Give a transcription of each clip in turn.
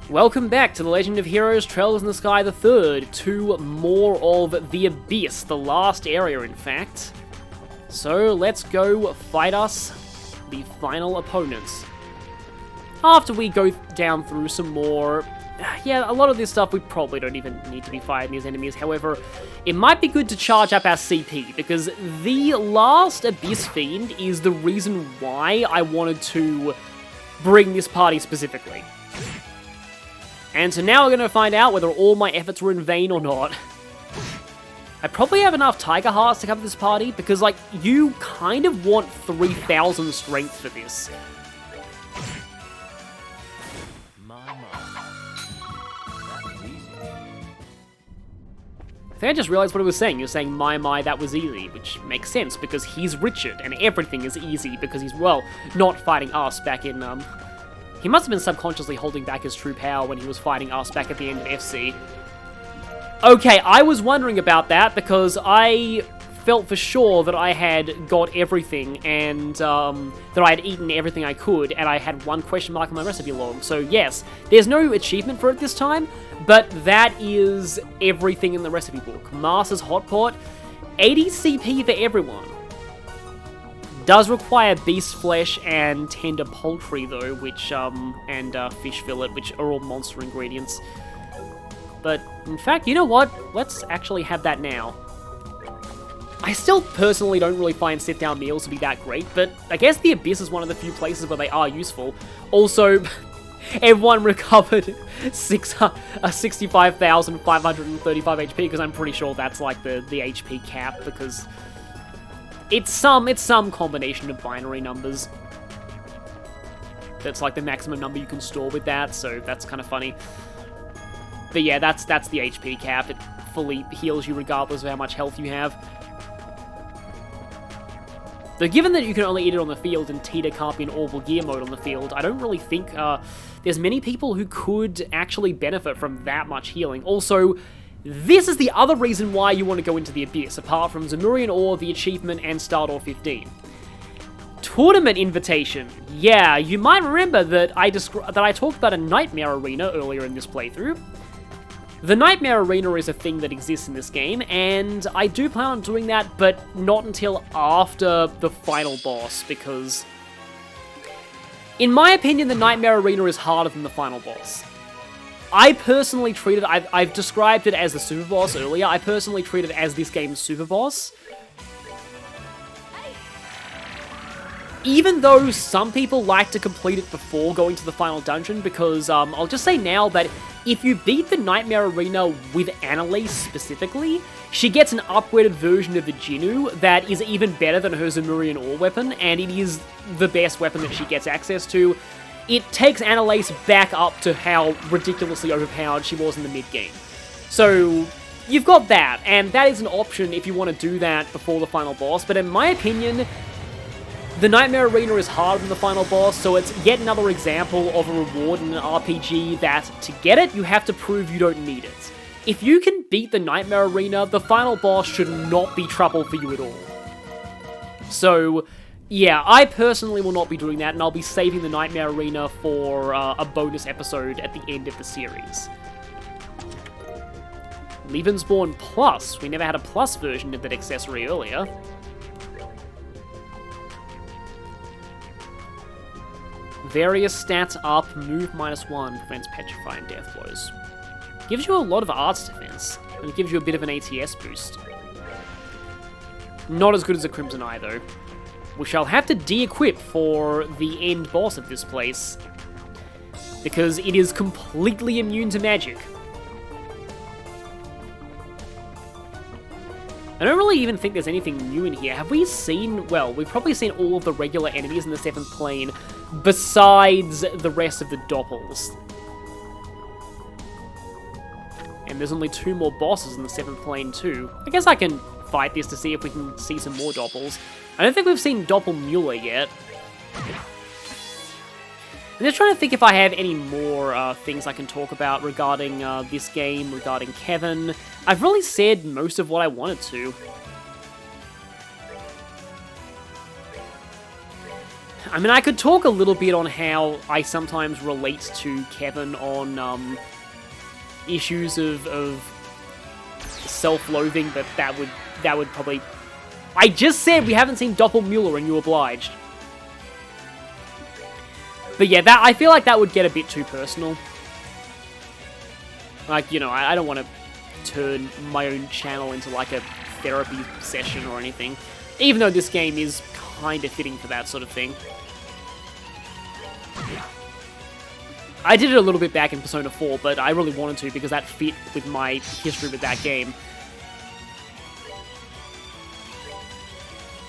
Welcome back to The Legend of Heroes Trails in the Sky III, to more of the Abyss, the last area in fact. So let's go fight us, the final opponents. After we go down through some more, yeah, a lot of this stuff we probably don't even need to be fighting these enemies, however, it might be good to charge up our CP, because the last Abyss Fiend is the reason why I wanted to bring this party specifically. And so now we're going to find out whether all my efforts were in vain or not. I probably have enough Tiger Hearts to cover this party, because, like, you kind of want 3,000 strength for this. I think I just realized what it was saying. You're saying, my, that was easy, which makes sense, because he's Richard, and everything is easy, because he's, well, not fighting us back in, He must have been subconsciously holding back his true power when he was fighting us back at the end of FC. Okay, I was wondering about that because I felt for sure that I had got everything and that I had eaten everything I could, and I had one question mark on my recipe log. So yes, there's no achievement for it this time, but that is everything in the recipe book. Master's Hot Pot, 80 CP for everyone. Does require beast flesh and tender poultry though, which, and fish fillet, which are all monster ingredients. But, in fact, you know what? Let's actually have that now. I still personally don't really find sit-down meals to be that great, but I guess the Abyss is one of the few places where they are useful. Also, everyone recovered 65,535 HP, because I'm pretty sure that's like the HP cap, because it's some combination of binary numbers. That's like the maximum number you can store with that, so that's kind of funny. But yeah, that's the HP cap. It fully heals you regardless of how much health you have. Though given that you can only eat it on the field and Tita can't be in orbital gear mode on the field, I don't really think there's many people who could actually benefit from that much healing. Also, this is the other reason why you want to go into the Abyss, apart from Zemurian Ore, the achievement, and Stardor 15. Tournament invitation. Yeah, you might remember that I talked about a Nightmare Arena earlier in this playthrough. The Nightmare Arena is a thing that exists in this game, and I do plan on doing that, but not until after the final boss, because in my opinion, the Nightmare Arena is harder than the final boss. I personally treat it, I've described it as the super boss earlier, I personally treat it as this game's super boss. Even though some people like to complete it before going to the final dungeon, because I'll just say now that if you beat the Nightmare Arena with Annalise specifically, she gets an upgraded version of the Jinnu that is even better than her Zemurian Ore weapon, and it is the best weapon that she gets access to. It takes Annalise back up to how ridiculously overpowered she was in the mid-game. So, you've got that, and that is an option if you want to do that before the final boss, but in my opinion, the Nightmare Arena is harder than the final boss, so it's yet another example of a reward in an RPG that, to get it, you have to prove you don't need it. If you can beat the Nightmare Arena, the final boss should not be trouble for you at all. So, yeah, I personally will not be doing that, and I'll be saving the Nightmare Arena for a bonus episode at the end of the series. Lebensborn Plus. We never had a Plus version of that accessory earlier. Various stats up, move -1, prevents petrifying death blows. Gives you a lot of arts defense, and it gives you a bit of an ATS boost. Not as good as a Crimson Eye, though, which I'll have to de-equip for the end boss of this place, because it is completely immune to magic. I don't really even think there's anything new in here. Have we seen, well, we've probably seen all of the regular enemies in the 7th plane, besides the rest of the Doppels. And there's only 2 more bosses in the 7th plane too. I guess I can fight this to see if we can see some more Doppels. I don't think we've seen Doppelmuller yet. I'm just trying to think if I have any more things I can talk about regarding this game, regarding Kevin. I've really said most of what I wanted to. I mean, I could talk a little bit on how I sometimes relate to Kevin on issues of self-loathing, but that would probably... I just said we haven't seen Doppelganger and you obliged. But yeah, I feel like that would get a bit too personal. Like, you know, I don't want to turn my own channel into like a therapy session or anything. Even though this game is kind of fitting for that sort of thing. I did it a little bit back in Persona 4, but I really wanted to because that fit with my history with that game.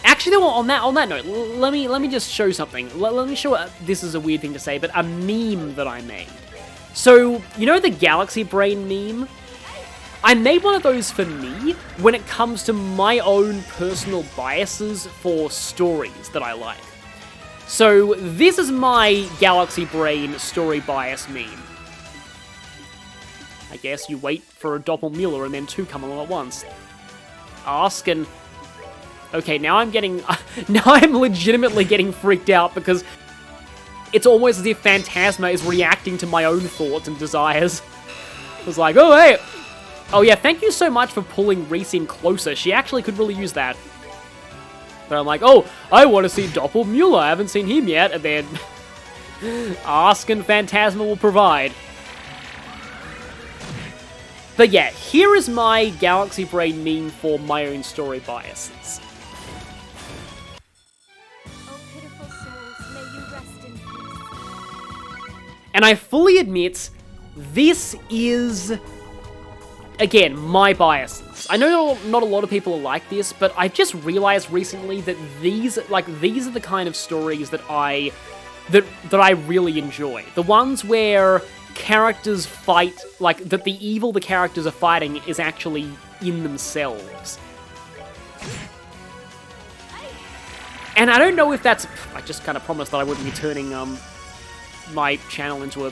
Actually, though, on that note, let me just show something. Let me show. This is a weird thing to say, but a meme that I made. So, you know the Galaxy Brain meme? I made one of those for me when it comes to my own personal biases for stories that I like. So, this is my Galaxy Brain story bias meme. I guess you wait for a Doppelganger and then two come along at once. Ask and... Okay, now I'm legitimately getting freaked out because it's almost as if Phantasma is reacting to my own thoughts and desires. It was like, oh, hey! Oh yeah, thank you so much for pulling Reese in closer. She actually could really use that. But I'm like, oh, I want to see Doppelganger. I haven't seen him yet. And then ask and Phantasma will provide. But yeah, here is my Galaxy Brain meme for my own story biases. And I fully admit, this is, again, my biases. I know not a lot of people are like this, but I've just realized recently that these are the kind of stories that I really enjoy. The ones where characters fight, like, that the evil the characters are fighting is actually in themselves. And I don't know if that's... I just kind of promised that I wouldn't be turning, my channel into a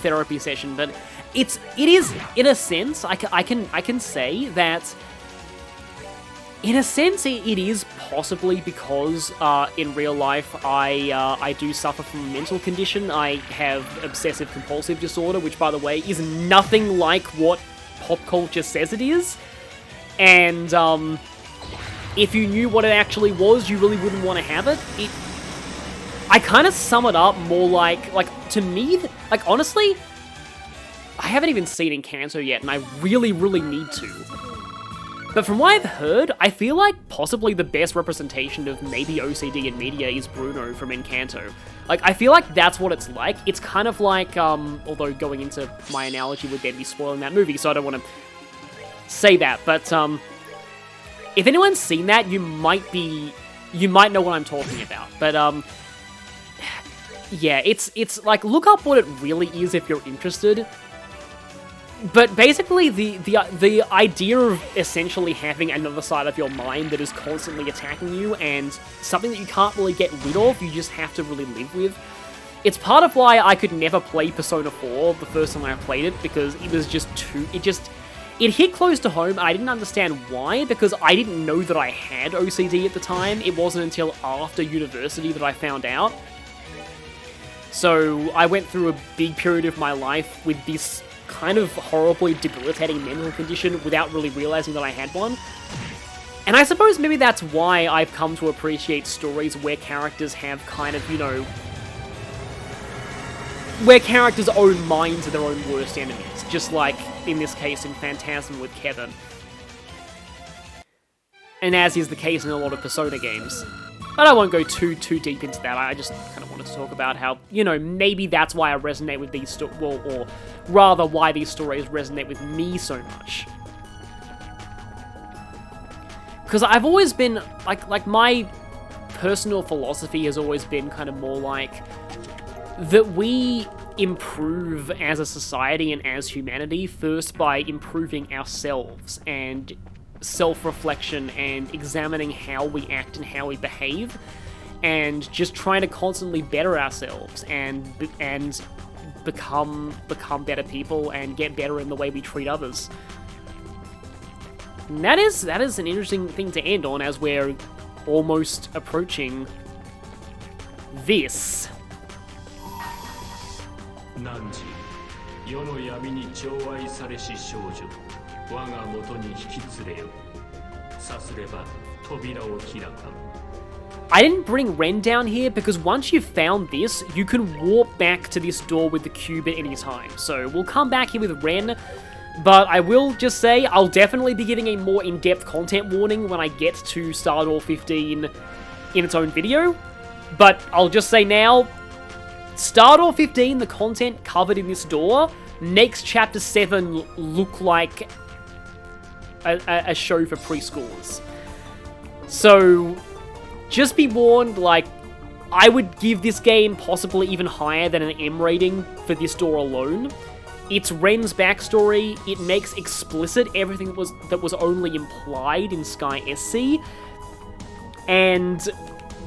therapy session, but it is, in a sense, I can say that, in a sense, it is possibly because, in real life, I do suffer from a mental condition. I have obsessive-compulsive disorder, which, by the way, is nothing like what pop culture says it is, and, if you knew what it actually was, you really wouldn't want to have it. I kind of sum it up more like, to me, like, honestly, I haven't even seen Encanto yet, and I really, really need to. But from what I've heard, I feel like possibly the best representation of maybe OCD in media is Bruno from Encanto. Like, I feel like that's what it's like. It's kind of like, although going into my analogy would then be spoiling that movie, so I don't want to say that, but, if anyone's seen that, you might know what I'm talking about, but, yeah, it's like, look up what it really is if you're interested. But basically, the idea of essentially having another side of your mind that is constantly attacking you and something that you can't really get rid of, you just have to really live with. It's part of why I could never play Persona 4 the first time I played it, because it was just too... It hit close to home. I didn't understand why, because I didn't know that I had OCD at the time. It wasn't until after university that I found out. So I went through a big period of my life with this kind of horribly debilitating mental condition without really realizing that I had one. And I suppose maybe that's why I've come to appreciate stories where characters have kind of, you know, where characters' own minds are their own worst enemies, just like, in this case, in Phantasm with Kevin. And as is the case in a lot of Persona games. But I won't go too deep into that. I just kind of wanted to talk about how, you know, maybe that's why I resonate with these or rather why these stories resonate with me so much. Because I've always been, like my personal philosophy has always been kind of more like that we improve as a society and as humanity first by improving ourselves and self-reflection and examining how we act and how we behave, and just trying to constantly better ourselves and become better people and get better in the way we treat others. And that is an interesting thing to end on, as we're almost approaching this. 汝世の闇に寵愛されし少女我が元に引き連れよさすれば扉を開かん I didn't bring Ren down here because once you've found this, you can warp back to this door with the cube at any time. So we'll come back here with Ren, but I will just say I'll definitely be giving a more in-depth content warning when I get to Star Door 15 in its own video. But I'll just say now, Star Door 15, the content covered in this door, makes Chapter 7 look like a show for preschoolers. So just be warned, like, I would give this game possibly even higher than an M rating for this door alone. It's Ren's backstory, it makes explicit everything that was only implied in Sky SC, and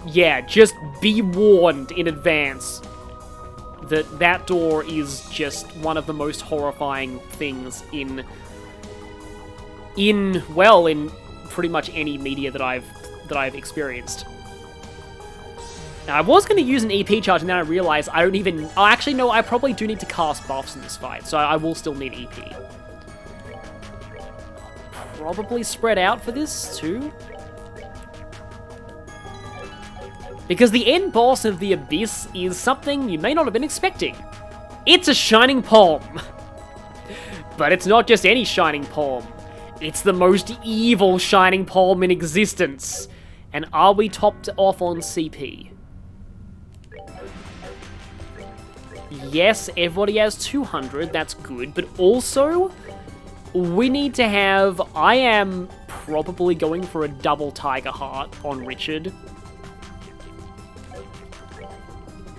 yeah, just be warned in advance that that door is just one of the most horrifying things in pretty much any media that I've experienced. Now, I was going to use an EP charge, and then I realized I don't even... Oh, actually, no, I probably do need to cast buffs in this fight, so I will still need EP. Probably spread out for this, too. Because the end boss of the Abyss is something you may not have been expecting. It's a Shining Palm. But it's not just any Shining Palm. It's the most evil Shining Palm in existence. And are we topped off on CP? Yes, everybody has 200, that's good, but also, we need to have... I am probably going for a double Tiger Heart on Richard.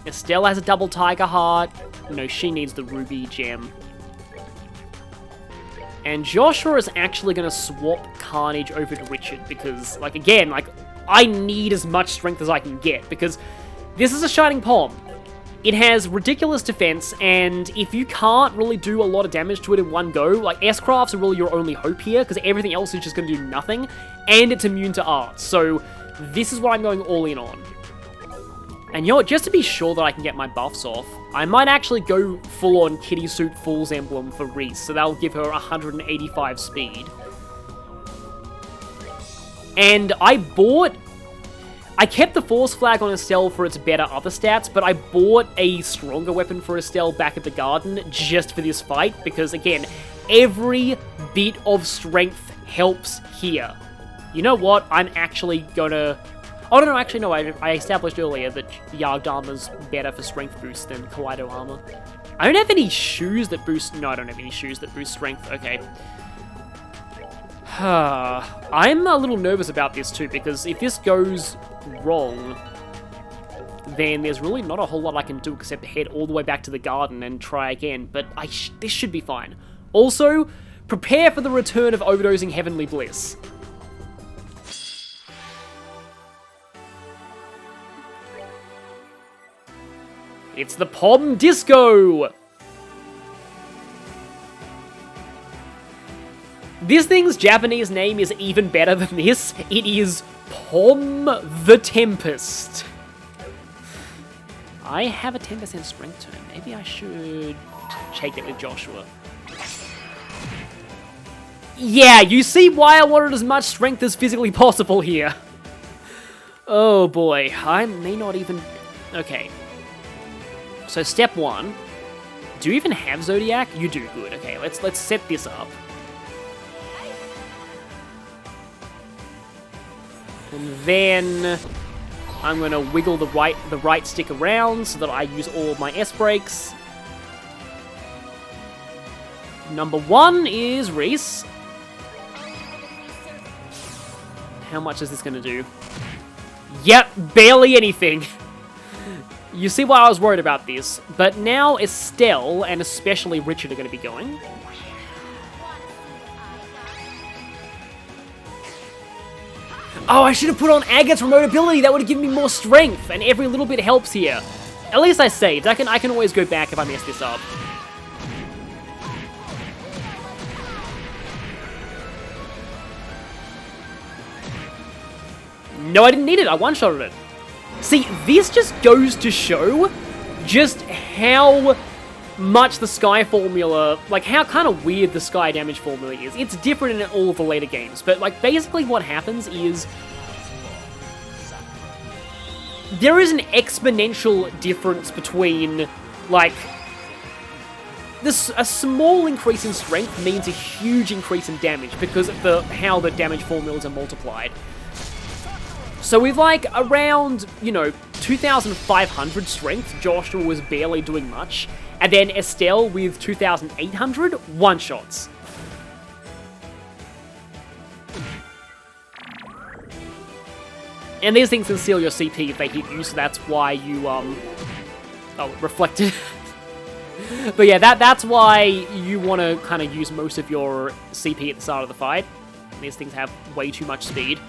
Estelle has a double Tiger Heart. No, she needs the Ruby Gem. And Joshua is actually going to swap Carnage over to Richard because, like, again, like, I need as much strength as I can get because this is a Shining Palm. It has ridiculous defense, and if you can't really do a lot of damage to it in one go, like, S-Crafts are really your only hope here because everything else is just going to do nothing, and it's immune to art. So this is what I'm going all in on. And you know what, just to be sure that I can get my buffs off, I might actually go full-on Kitty Suit Fool's Emblem for Reese, so that'll give her 185 speed. And I kept the Force Flag on Estelle for its better other stats, but I bought a stronger weapon for Estelle back at the garden just for this fight, because again, every bit of strength helps here. You know what, I'm actually gonna... Oh, no, actually, no, I established earlier that Yargd Armor's better for strength boost than Kaleido Armor. I don't have any shoes that boost... No, I don't have any shoes that boost strength. Okay. I'm a little nervous about this, too, because if this goes wrong, then there's really not a whole lot I can do except head all the way back to the garden and try again, but this should be fine. Also, prepare for the return of overdosing Heavenly Bliss. It's the Pom Disco! This thing's Japanese name is even better than this. It is Pom the Tempest. I have a 10% strength turn. Maybe I should take it with Joshua. Yeah, you see why I wanted as much strength as physically possible here. Oh boy, I may not even... Okay. So step 1. Do you even have Zodiac? You do, good. Okay, let's set this up. And then I'm going to wiggle the right stick around so that I use all of my S-Brakes. Number 1 is Reese. How much is this going to do? Yep, barely anything. You see why I was worried about this, but now Estelle, and especially Richard, are going to be going. Oh, I should have put on Agate's remote ability, that would have given me more strength, and every little bit helps here. At least I saved, I can always go back if I mess this up. No, I didn't need it, I one-shotted it. See, this just goes to show just how much the Sky formula, like how kind of weird the Sky damage formula is. It's different in all of the later games, but like basically what happens is there is an exponential difference between like a small increase in strength means a huge increase in damage because of how the damage formulas are multiplied. So with like around, 2,500 strength, Joshua was barely doing much. And then Estelle with 2,800, one-shots. And these things can seal your CP if they hit you, so that's why you, Oh, reflected. But yeah, that's why you want to kind of use most of your CP at the start of the fight. These things have way too much speed.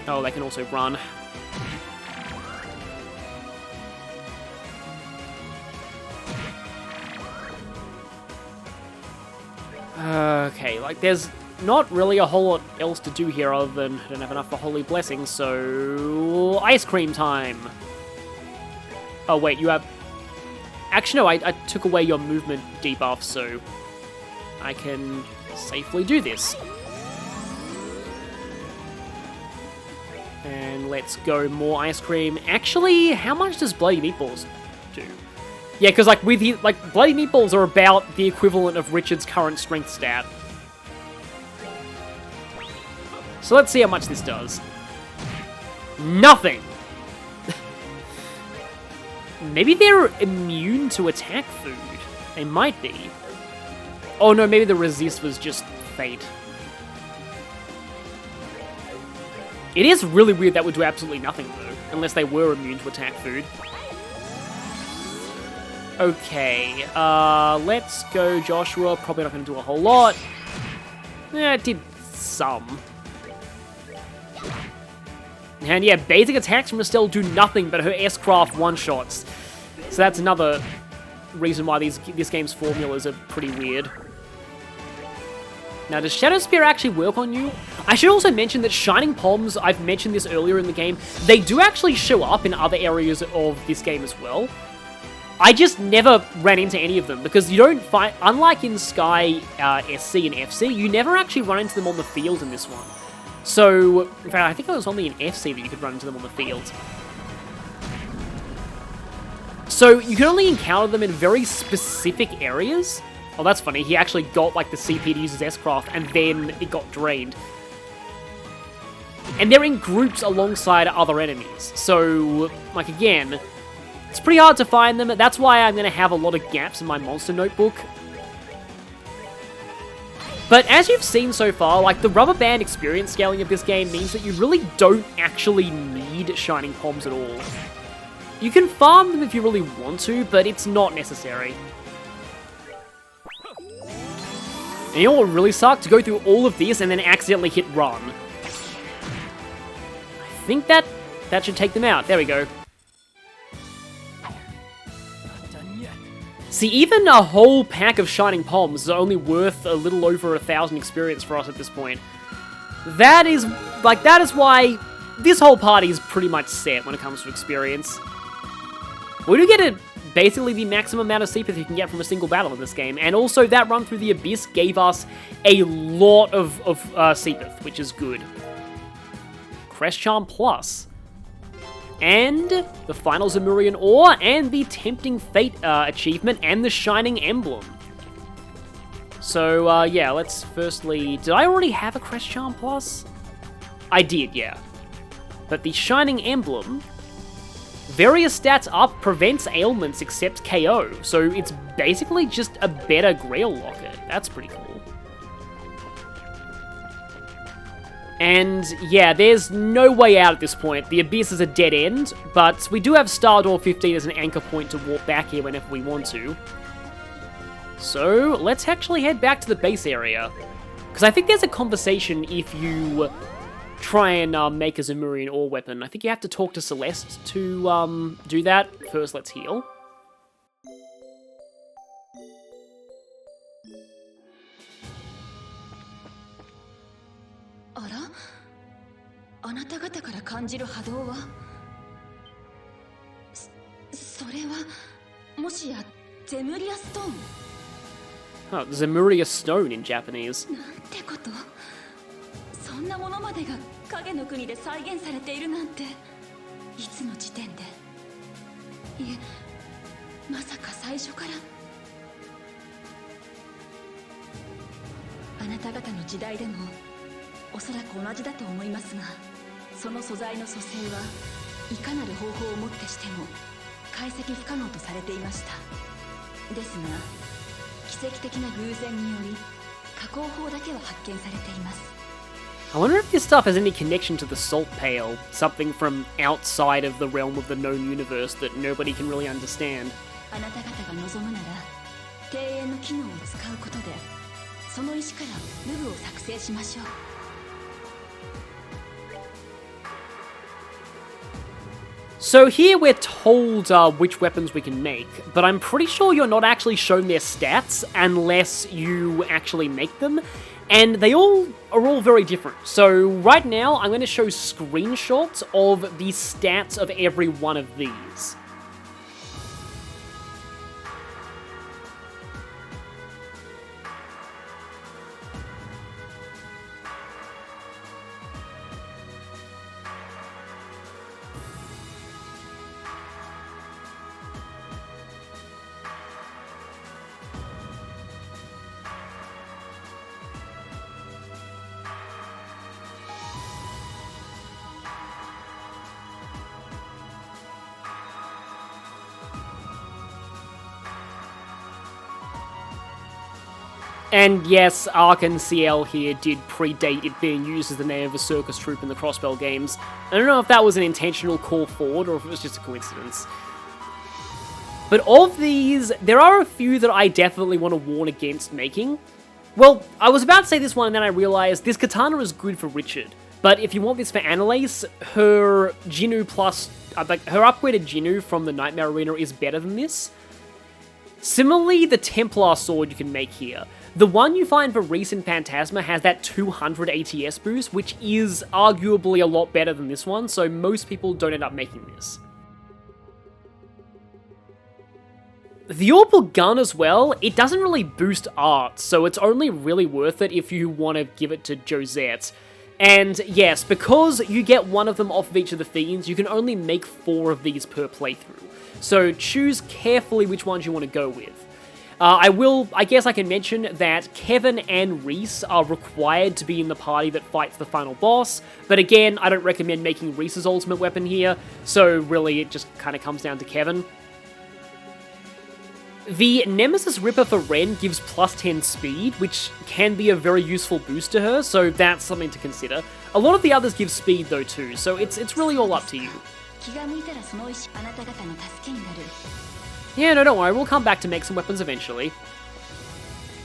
Oh, they can also run. Okay, like there's not really a whole lot else to do here other than I don't have enough for Holy Blessing, so ice cream time. Oh wait, you have... Actually no, I took away your movement debuff, so I can safely do this. And let's go more ice cream. Actually, how much does Bloody Meatballs do? Yeah, because like Bloody Meatballs are about the equivalent of Richard's current strength stat. So let's see how much this does. Nothing! Maybe they're immune to attack food. They might be. Oh no, maybe the resist was just fate. It is really weird that would do absolutely nothing though, unless they were immune to attack food. Okay, let's go Joshua. Probably not going to do a whole lot. Yeah, it did some. And yeah, basic attacks from Estelle do nothing, but her S-Craft one-shots. So that's another reason why this game's formulas are pretty weird. Now, does Shadow Spear actually work on you? I should also mention that Shining Palms, I've mentioned this earlier in the game, they do actually show up in other areas of this game as well. I just never ran into any of them, because you don't find, unlike in Sky SC and FC, you never actually run into them on the field in this one. So, in fact, I think it was only in FC that you could run into them on the field. So, you can only encounter them in very specific areas. Oh, that's funny. He actually got, like, the CP to use his S-Craft, and then it got drained. And they're in groups alongside other enemies. So, like, again, it's pretty hard to find them. That's why I'm going to have a lot of gaps in my monster notebook. But as you've seen so far, like, the rubber band experience scaling of this game means that you really don't actually need Shining Palms at all. You can farm them if you really want to, but it's not necessary. And you know what would really suck? To go through all of this and then accidentally hit run. I think that should take them out. There we go. See, even a whole pack of Shining Palms is only worth a little over 1,000 experience for us at this point. That is why this whole party is pretty much set when it comes to experience. We do get basically the maximum amount of CP you can get from a single battle in this game, and also that run through the Abyss gave us a lot of CP, which is good. Crest Charm Plus. And the final Zemurian Ore, and the Tempting Fate achievement, and the Shining Emblem. So, yeah, let's firstly... Did I already have a Crest Charm Plus? I did, yeah. But the Shining Emblem... Various stats up, prevents ailments except KO. So it's basically just a better Grail Locket. That's pretty cool. And yeah, there's no way out at this point. The Abyss is a dead end, but we do have Star Door 15 as an anchor point to walk back here whenever we want to. So let's actually head back to the base area. Because I think there's a conversation if you try and make a Zemurian Ore weapon. I think you have to talk to Celeste to do that. First, let's heal. あなた方から感じる波動はそれはもしやゼムリアストーン Oh, Zemuria Stone in Japanese. なんてこと。そんなものまでが影の国で再現されているなんていつの時点で。いえ、まさか最初から。あなた方の時代でもおそらく同じだと思いますが、その素材の組成はいかなる方法をもってしても解析不可能とされていました。ですが奇跡的な偶然により加工法だけは発見されています。 I wonder if this stuff has any connection to the Salt Pail, something from outside of the realm of the known universe that nobody can really understand. あなた方が望むなら庭園の機能を使うことでその石からルブを作成しましょう。So here we're told which weapons we can make, but I'm pretty sure you're not actually shown their stats unless you actually make them, and they all are all very different. So right now I'm going to show screenshots of the stats of every one of these. And yes, Ark and CL here did predate it being used as the name of a circus troupe in the Crossbell games. I don't know if that was an intentional call forward or if it was just a coincidence. But of these, there are a few that I definitely want to warn against making. Well, I was about to say this one and then I realized this katana is good for Richard. But if you want this for Annalise, her Jinu plus, her upgraded Jinu from the Nightmare Arena is better than this. Similarly, the Templar sword you can make here. The one you find for Reese in Phantasma has that 200 ATS boost, which is arguably a lot better than this one, so most people don't end up making this. The Orbital Gun as well, it doesn't really boost art, so it's only really worth it if you want to give it to Josette. And yes, because you get one of them off of each of the Fiends, you can only make 4 of these per playthrough. So choose carefully which ones you want to go with. I guess I can mention that Kevin and Reese are required to be in the party that fights the final boss, but again, I don't recommend making Reese's ultimate weapon here, so really it just kind of comes down to Kevin. The Nemesis Ripper for Ren gives plus 10 speed, which can be a very useful boost to her, so that's something to consider. A lot of the others give speed though too, so it's really all up to you. Yeah, no, don't worry, we'll come back to make some weapons eventually.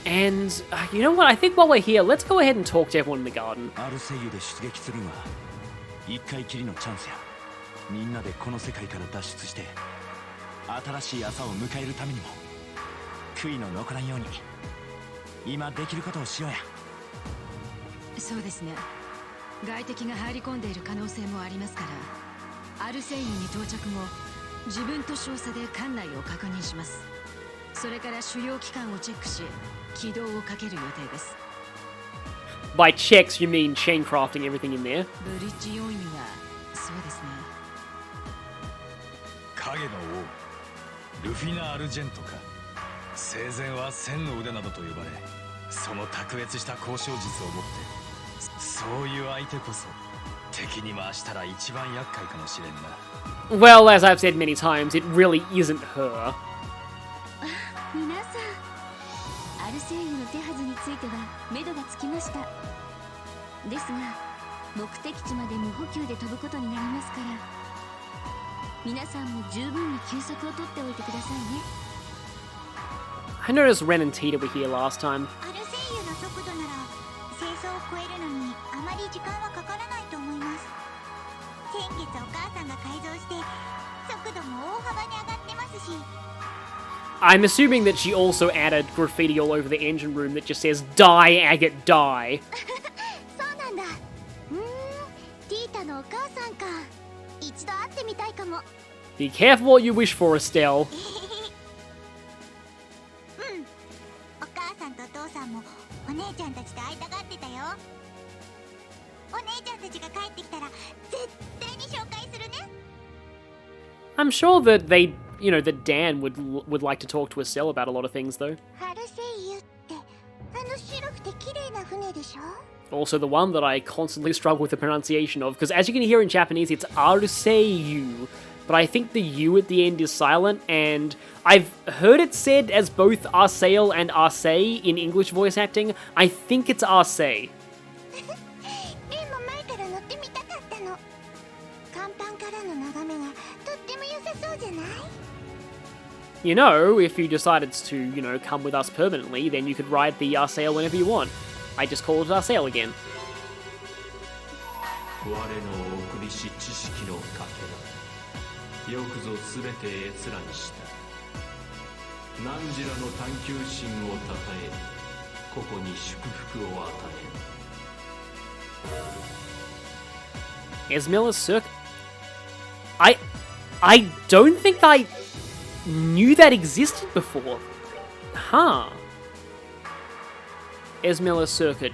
And, you know what, I think while we're here, let's go ahead and talk to everyone in the garden. By checks, you mean chain crafting everything in there. Well, as I've said many times, it really isn't her. I noticed Ren and Tita were here last time. I'm assuming that she also added graffiti all over the engine room that just says, "Die, Agate, die." かも。 Be careful what you wish for, Estelle. お母さんとお父さんもお姉ちゃんたちと会いたがってたよ。お姉ちゃんたちが帰ってきたら絶対に紹介するね。 I'm sure that they, that Dan would like to talk to Estelle about a lot of things, though. ハルセイユってあの白くて綺麗な船でしょ。 Also, the one that I constantly struggle with the pronunciation of, because as you can hear in Japanese, it's Aruseiyu, but I think the U at the end is silent, and I've heard it said as both Arsail and Arsay in English voice acting. I think it's Arsay. レンも前から乗ってみたかったの。甲板からの眺めがとっても良さそうじゃない？ If you decided to, come with us permanently, then you could ride the Arsail whenever you want. I just call it Arsail again. 我の送りし知識のかけら、よくぞ全て閲覧した。汝らの探求心をたたえ、ここに祝福を与える。 Esmela's Circuit. I don't think I knew that existed before. Huh. Esmela's Circuit.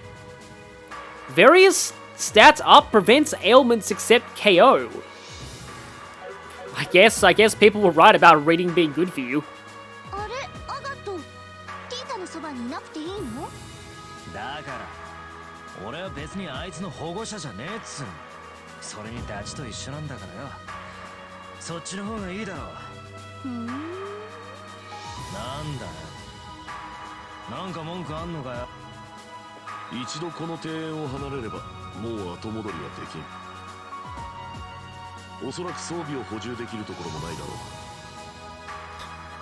Various stats up prevents ailments except KO. I guess people were right about reading being good for you. あれ、アガト、ティータのそばにいなくていいの？だから俺は別にあいつの保護者じゃねえっつうの。それにダチと一緒なんだからよ。そっちの方がいいだろう。なんだよ。なんか文句あんのかよ。一度この庭園を離れればもう後戻りはできん。おそらく装備を補充できるところもないだろう。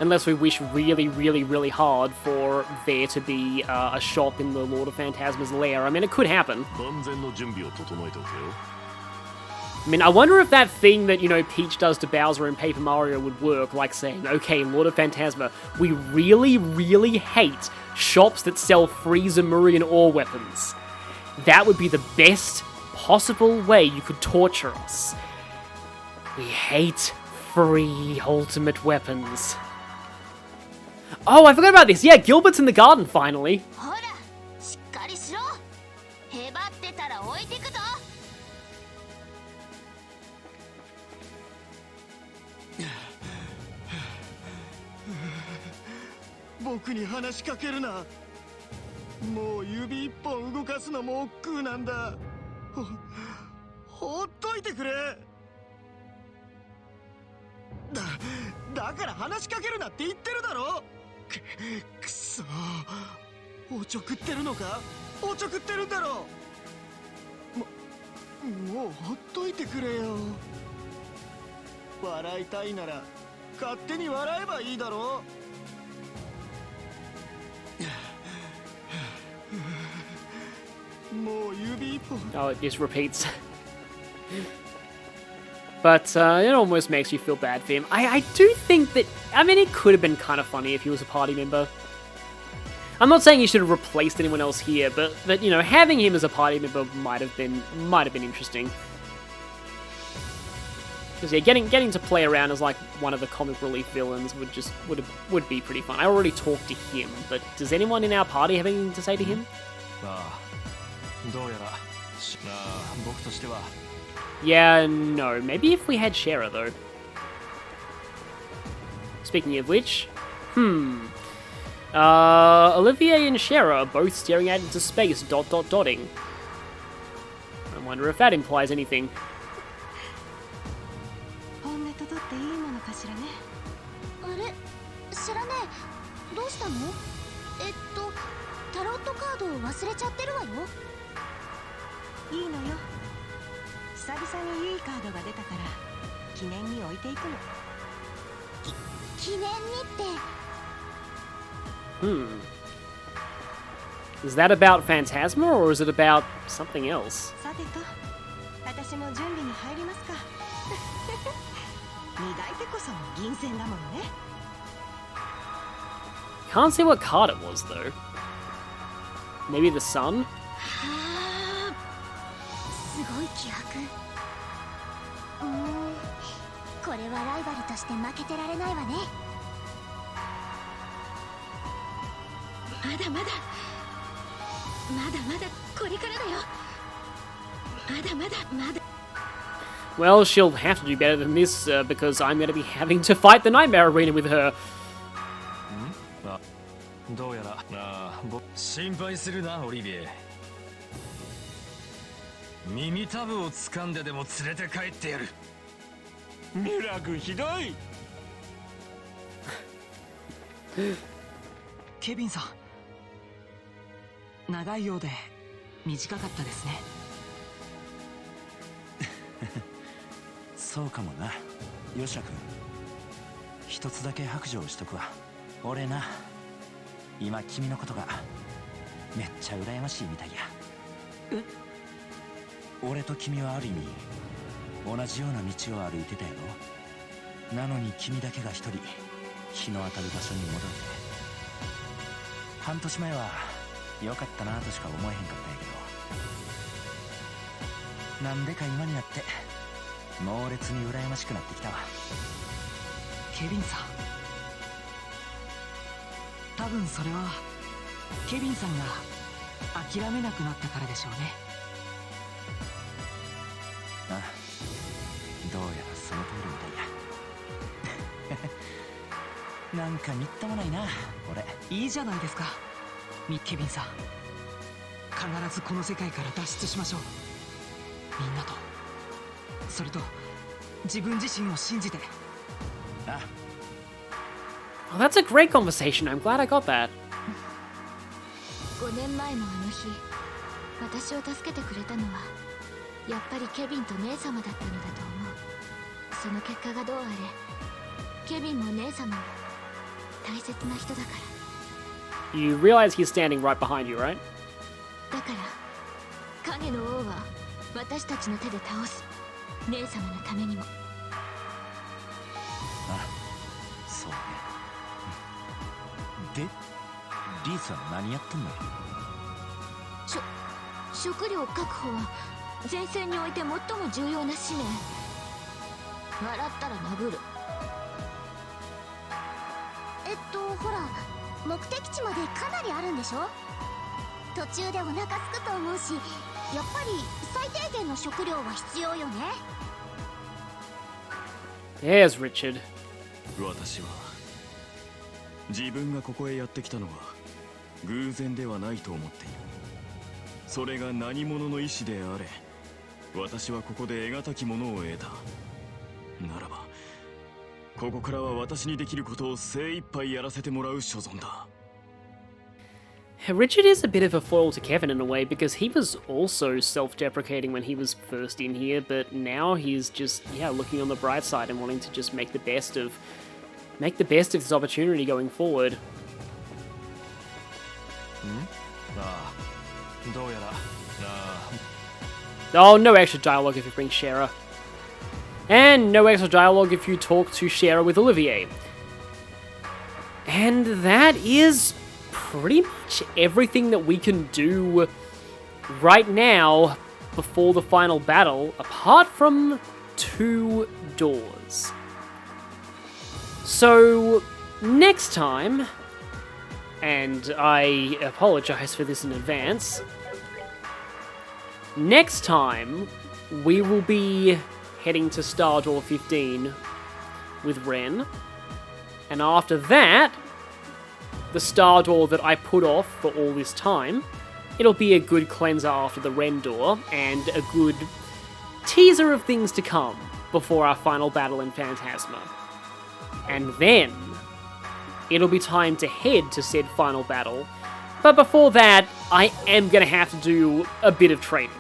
Unless we wish really, really, really hard for there to be a shop in the Lord of Phantasma's lair. I mean, it could happen. 万全の準備を整えておけよ。 I mean, I wonder if that thing that, Peach does to Bowser in Paper Mario would work, like saying, okay, Lord of Phantasma, we really, really hate shops that sell free Zemurian ore weapons. That would be the best possible way you could torture us. We hate free ultimate weapons. Oh, I forgot about this. Yeah, Gilbert's in the garden, finally. ほら、しっかりしろ。へばってたら置いてくぞ。僕に話しかけるな。もう指一本動かすのも億劫なんだ。ほっといてくれ。だから話しかけるなって言ってるだろ。くそ、おちょくってるのか？おちょくってるんだろ。もうほっといてくれよ。笑いたいなら勝手に笑えばいいだろ。 Oh, it just repeats. But it almost makes you feel bad for him. I do think that, I mean, it could have been kind of funny if he was a party member. I'm not saying he should have replaced anyone else here, but having him as a party member might have been interesting. Because yeah, getting to play around as like one of the comic relief villains would be pretty fun. I already talked to him, but does anyone in our party have anything to say to him? どうやら僕としては Yeah, no. Maybe if we had Shera though. Speaking of which, Olivier and Shera are both staring out into space, dotting. I wonder if that implies anything. 本音と取っていいものかしらね。あれ、知らねえ。どうしたの？タロットカードを忘れちゃってるわよ。いいのよ。久々にいいカードが出たから記念に置いていくの。記念にって。Is that about Phantasma or is it about something else? さてと、私も準備に入りますか。磨いてこそ銀線だものね。Can't see what card it was though. Maybe the sun? すごい気迫。これはライバルとして負けてられないわね。まだまだこれからだよ。まだ Well, she'll have to do better than this because I'm going to be having to fight the Nightmare Arena with her. どうやら心配するなオリビエ。耳たぶを掴んででも連れて帰ってやる。ミュラ君ひどい。ケビンさん、長いようで短かったですね。そうかもな、ヨシャ君。一つだけ白状しとくわ。俺な、今君のことがめっちゃ羨ましいみたいや。え？俺と君はある意味同じような道を歩いてたやろ。なのに君だけが一人日の当たる場所に戻れて。半年前は良かったなとしか思えへんかったんやけど、なんでか今になって猛烈に羨ましくなってきたわ。ケビンさん、多分それはケビンさんが諦めなくなったからでしょうね。ああ、どうやらその通りみたいや。なんかみっともないな俺。いいじゃないですかケビンさん。必ずこの世界から脱出しましょう。みんなと、それと自分自身を信じて。ああ。 Oh, that's a great conversation. I'm glad I got that. 5年前のあの日、私を助けてくれたのはやっぱりケビンと姉様だったのだと思う。その結果がどうあれ、ケビンも姉様も大切な人だから。 You realize he's standing right behind you, right? だから影の王は私たちの手で倒す。姉様のためにも。あ、そうね。で、リースは何やってんの？食料確保は前線において最も重要な使命。笑ったら殴る。ほら、目的地までかなりあるんでしょ。途中でお腹すくと思うし、やっぱり最低限の食料は必要よね。There's Richard. 私は自分がここへやってきたのは偶然ではないと思っている。それが何者の意志であれ、私はここで得難きものを得た。ならばここからは私にできることを精一杯やらせてもらう所存だ。Richard is a bit of a foil to Kevin in a way because he was also self-deprecating when he was first in here, but now he's just, yeah, looking on the bright side and wanting to just make the best of this opportunity going forward. ああ、どうやらOh, no extra dialogue if you bring Shara. And no extra dialogue if you talk to Shara with Olivier. And that is pretty much everything that we can do right now before the final battle, apart from 2 doors. So, next time, and I apologize for this in advance, next time we will be heading to Star Door 15 with Ren, and after that, the Star Door that I put off for all this time, it'll be a good cleanser after the Ren Door, and a good teaser of things to come before our final battle in Phantasma. And then, it'll be time to head to said final battle, but before that, I am going to have to do a bit of training.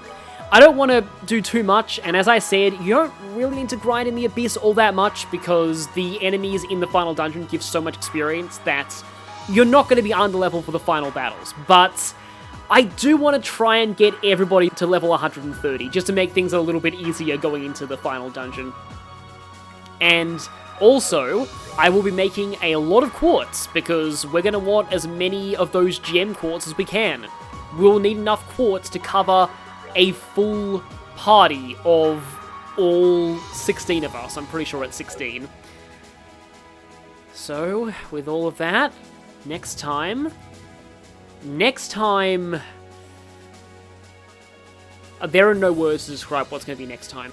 I don't want to do too much, and as I said, you don't really need to grind in the Abyss all that much because the enemies in the final dungeon give so much experience that you're not going to be under level for the final battles. But I do want to try and get everybody to level 130, just to make things a little bit easier going into the final dungeon. And also, I will be making a lot of quartz, because we're going to want as many of those gem quartz as we can. We'll need enough quartz to cover a full party of all 16 of us. I'm pretty sure it's 16. So, with all of that, next time... there are no words to describe what's going to be next time.